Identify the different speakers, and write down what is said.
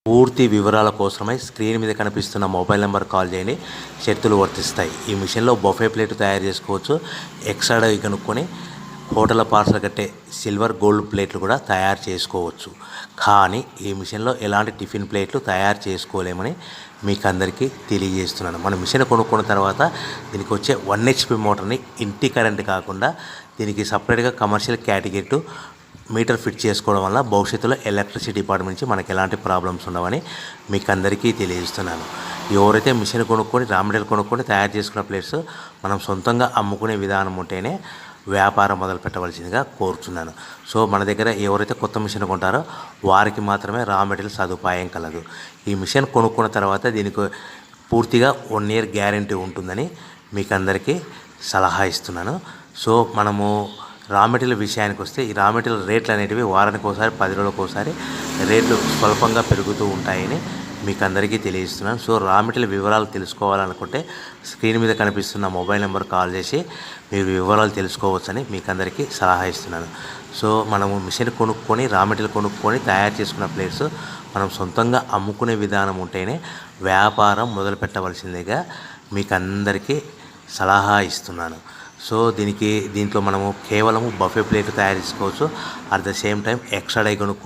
Speaker 1: పూర్తి వివరాల కోసమై స్క్రీన్ మీద కనిపిస్తున్న మొబైల్ నెంబర్ కాల్ చేయండి. షరతులు వర్తిస్తాయి. ఈ మిషన్లో బఫే ప్లేట్ తయారు చేసుకోవచ్చు. ఎక్స్ట్రా డై కనుక్కొని హోటల్ పార్సల్ కట్టే సిల్వర్ గోల్డ్ ప్లేట్లు కూడా తయారు చేసుకోవచ్చు. కానీ ఈ మిషన్లో ఎలాంటి టిఫిన్ ప్లేట్లు తయారు చేసుకోలేమని మీకు అందరికీ తెలియజేస్తున్నాను. మన మిషన్ కొనుక్కున్న తర్వాత దీనికి వచ్చే 1 HP మోటార్ని ఇంటి కరెంట్ కాకుండా దీనికి సపరేట్గా కమర్షియల్ కేటగిరీ మీటర్ ఫిట్ చేసుకోవడం వల్ల భవిష్యత్తులో ఎలక్ట్రిసిటీ డిపార్ట్మెంట్ నుంచి మనకి ఎలాంటి ప్రాబ్లమ్స్ ఉండవని మీకు అందరికీ తెలియజేస్తున్నాను. ఎవరైతే మిషన్ కొనుక్కొని రా మెటీరియల్ కొనుక్కొని తయారు చేసుకున్న ప్లేట్స్ మనం సొంతంగా అమ్ముకునే విధానం ఉంటేనే వ్యాపారం మొదలు పెట్టవలసిందిగా కోరుతున్నాను. సో మన దగ్గర ఎవరైతే కొత్త మిషన్ కొంటారో వారికి మాత్రమే రా మెటీరియల్ సదుపాయం కలదు. ఈ మిషన్ కొనుక్కున్న తర్వాత దీనికి పూర్తిగా 1 year గ్యారంటీ ఉంటుందని మీకు అందరికీ సలహా ఇస్తున్నాను. సో మనము రా మెటీరియల్ విషయానికి వస్తే ఈ రా మెటీరియల్ రేట్లు అనేటివి వారానికి ఒకసారి 10 రోజులకు ఒకసారి రేట్లు స్వల్పంగా పెరుగుతూ ఉంటాయని మీకు అందరికీ తెలియజేస్తున్నాను. సో రా మెటీరియల్ వివరాలు తెలుసుకోవాలనుకుంటే స్క్రీన్ మీద కనిపిస్తున్న మొబైల్ నెంబర్ కాల్ చేసి మీరు వివరాలు తెలుసుకోవచ్చని మీకు అందరికీ సలహా ఇస్తున్నాను. సో మనము మిషన్ కొనుక్కొని రా మెటీరియల్ కొనుక్కొని తయారు చేసుకున్న ప్లేట్స్ మనం సొంతంగా అమ్ముకునే విధానం ఉంటేనే వ్యాపారం మొదలు పెట్టవలసిందిగా మీకు అందరికీ సలహా ఇస్తున్నాను. సో దీంట్లో మనము కేవలము బఫే ప్లేట్ తయారు చేసుకోవచ్చు. At the same time extra die కొనుక్కు